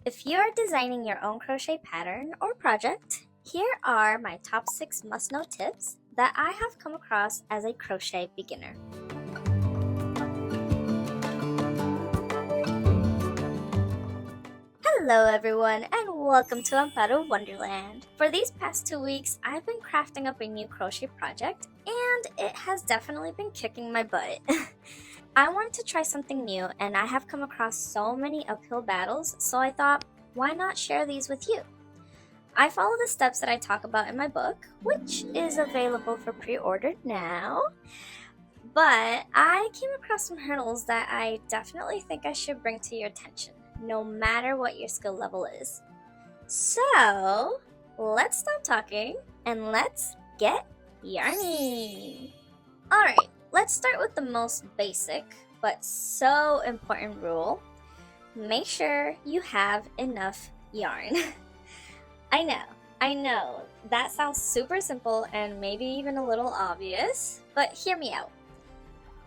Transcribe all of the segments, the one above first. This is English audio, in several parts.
If you're designing your own crochet pattern or project, here are my top 6 must-know tips that I have come across as a crochet beginner. Hello everyone and welcome to Amparo Wonderland. For these past 2 weeks, I've been crafting up a new crochet project and it has definitely been kicking my butt. I wanted to try something new and I have come across so many uphill battles, so I thought, why not share these with you? I follow the steps that I talk about in my book, which is available for pre-order now. But I came across some hurdles that I definitely think I should bring to your attention, no matter what your skill level is. So, let's stop talking and let's get yarny! Alright, let's start with the most basic but so important rule. Make sure you have enough yarn. I know, that sounds super simple and maybe even a little obvious, but hear me out.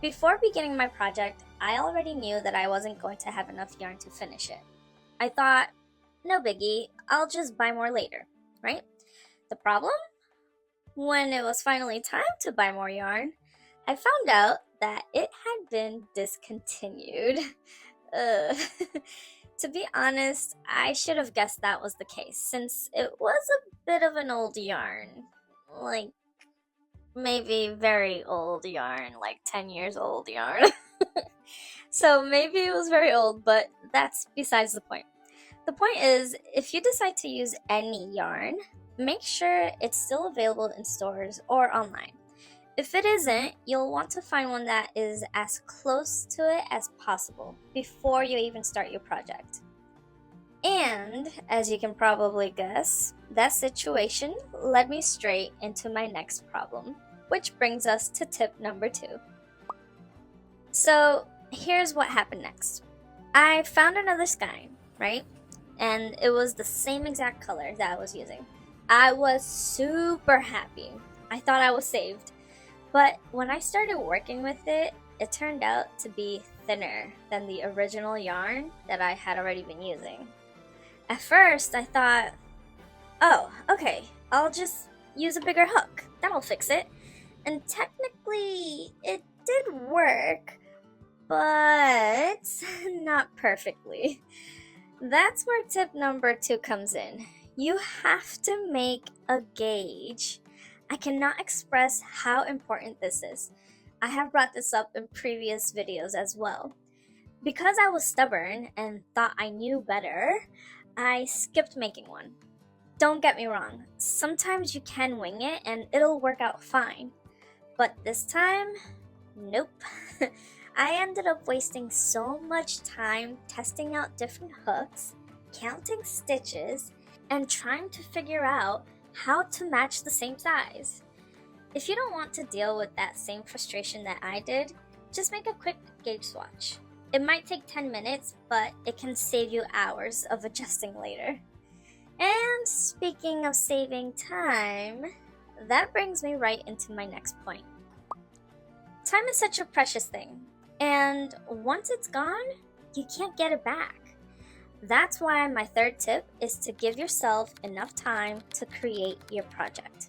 Before beginning my project, I already knew that I wasn't going to have enough yarn to finish it. I thought, no biggie, I'll just buy more later, right? The problem? When it was finally time to buy more yarn, I found out that it had been discontinued. To be honest, I should have guessed that was the case, since it was a bit of an old yarn. Like, maybe very old yarn, like 10 years old yarn. So maybe it was very old, but that's besides the point. The point is, if you decide to use any yarn, make sure it's still available in stores or online. If it isn't, you'll want to find one that is as close to it as possible before you even start your project. And, as you can probably guess, that situation led me straight into my next problem, which brings us to tip number 2. So, here's what happened next. I found another skein, right? And it was the same exact color that I was using. I was super happy. I thought I was saved. But when I started working with it, it turned out to be thinner than the original yarn that I had already been using. At first, I thought, oh, okay, I'll just use a bigger hook. That'll fix it. And technically, it did work, but not perfectly. That's where tip number 2 comes in. You have to make a gauge. I cannot express how important this is. I have brought this up in previous videos as well. Because I was stubborn and thought I knew better, I skipped making one. Don't get me wrong, sometimes you can wing it and it'll work out fine. But this time, nope. I ended up wasting so much time testing out different hooks, counting stitches, and trying to figure out how to match the same size. If you don't want to deal with that same frustration that I did, just make a quick gauge swatch. It might take 10 minutes, but it can save you hours of adjusting later. And speaking of saving time, that brings me right into my next point. Time is such a precious thing, and once it's gone, you can't get it back. That's why my third tip is to give yourself enough time to create your project.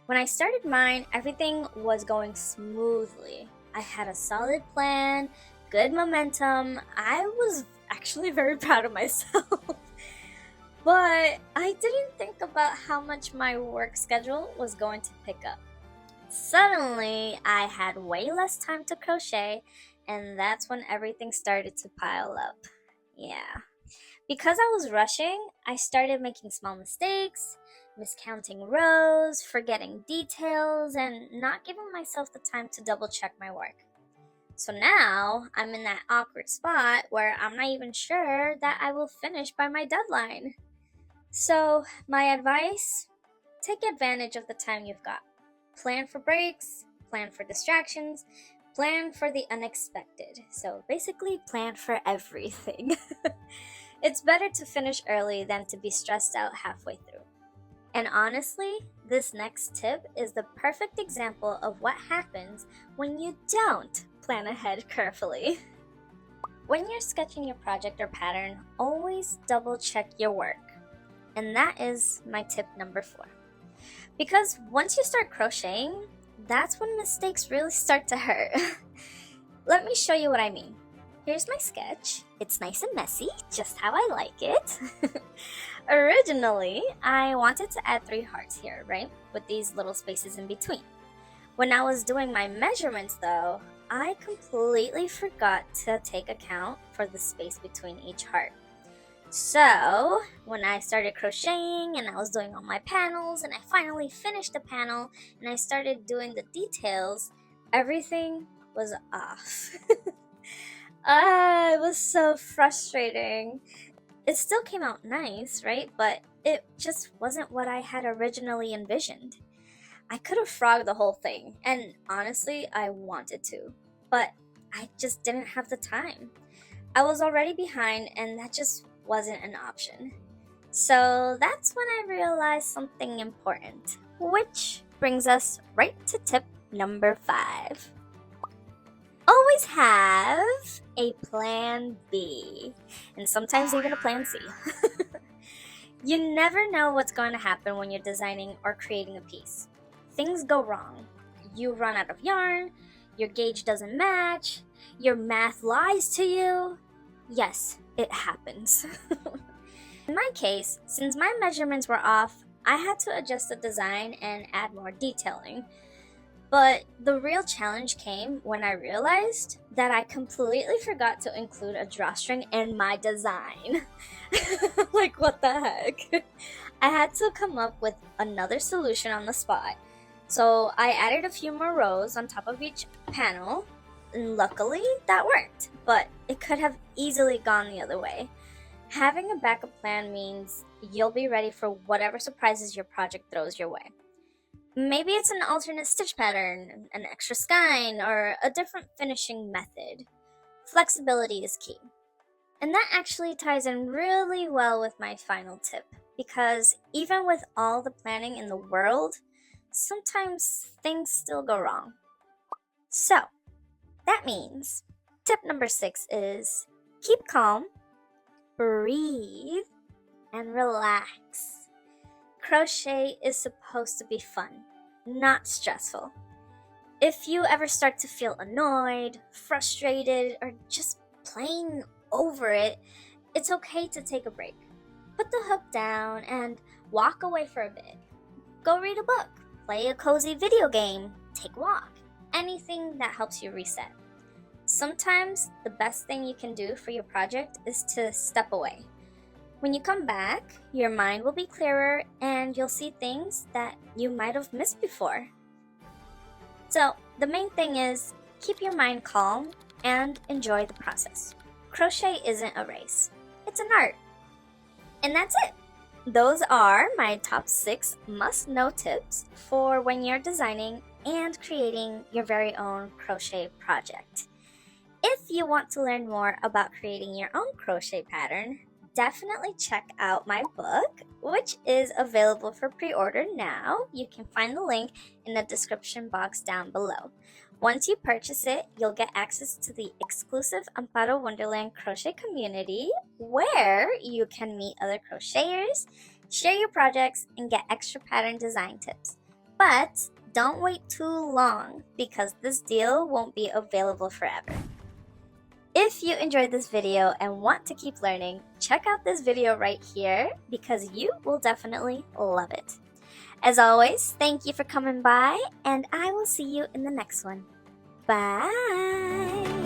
When I started mine, everything was going smoothly. I had a solid plan, good momentum. I was actually very proud of myself. But I didn't think about how much my work schedule was going to pick up. Suddenly, I had way less time to crochet, and that's when everything started to pile up. Yeah. Because I was rushing, I started making small mistakes, miscounting rows, forgetting details, and not giving myself the time to double check my work. So now, I'm in that awkward spot where I'm not even sure that I will finish by my deadline. So, my advice? Take advantage of the time you've got. Plan for breaks, plan for distractions, plan for the unexpected. So basically, plan for everything. It's better to finish early than to be stressed out halfway through. And honestly, this next tip is the perfect example of what happens when you don't plan ahead carefully. When you're sketching your project or pattern, always double check your work. And that is my tip number 4. Because once you start crocheting, that's when mistakes really start to hurt. Let me show you what I mean. Here's my sketch. It's nice and messy, just how I like it. Originally, I wanted to add 3 hearts here, right? With these little spaces in between. When I was doing my measurements though, I completely forgot to take account for the space between each heart. So, when I started crocheting and I was doing all my panels and I finally finished the panel and I started doing the details, everything was off. It was so frustrating. It still came out nice, right? But it just wasn't what I had originally envisioned. I could have frogged the whole thing, and honestly, I wanted to, but I just didn't have the time. I was already behind, and that just wasn't an option. So that's when I realized something important, which brings us right to tip number 5. Always have a plan B, and sometimes even a plan C. You never know what's going to happen when you're designing or creating a piece. Things go wrong. You run out of yarn, your gauge doesn't match, your math lies to you. Yes, it happens. In my case, since my measurements were off, I had to adjust the design and add more detailing. But the real challenge came when I realized that I completely forgot to include a drawstring in my design. Like, what the heck? I had to come up with another solution on the spot. So I added a few more rows on top of each panel, and luckily that worked, but it could have easily gone the other way. Having a backup plan means you'll be ready for whatever surprises your project throws your way. Maybe it's an alternate stitch pattern, an extra skein, or a different finishing method. Flexibility is key. And that actually ties in really well with my final tip, because even with all the planning in the world, sometimes things still go wrong. So, that means tip number 6 is keep calm, breathe, and relax. Crochet is supposed to be fun, not stressful. If you ever start to feel annoyed, frustrated, or just plain over it, it's okay to take a break. Put the hook down and walk away for a bit. Go read a book, play a cozy video game, take a walk, anything that helps you reset. Sometimes the best thing you can do for your project is to step away. When you come back, your mind will be clearer and you'll see things that you might have missed before. So, the main thing is keep your mind calm and enjoy the process. Crochet isn't a race, it's an art. And that's it. Those are my top 6 must-know tips for when you're designing and creating your very own crochet project. If you want to learn more about creating your own crochet pattern, definitely check out my book, which is available for pre-order now. You can find the link in the description box down below. Once you purchase it, you'll get access to the exclusive Amparo Wonderland crochet community, where you can meet other crocheters, share your projects, and get extra pattern design tips. But don't wait too long, because this deal won't be available forever. If you enjoyed this video and want to keep learning, check out this video right here, because you will definitely love it. As always, thank you for coming by, and I will see you in the next one. Bye!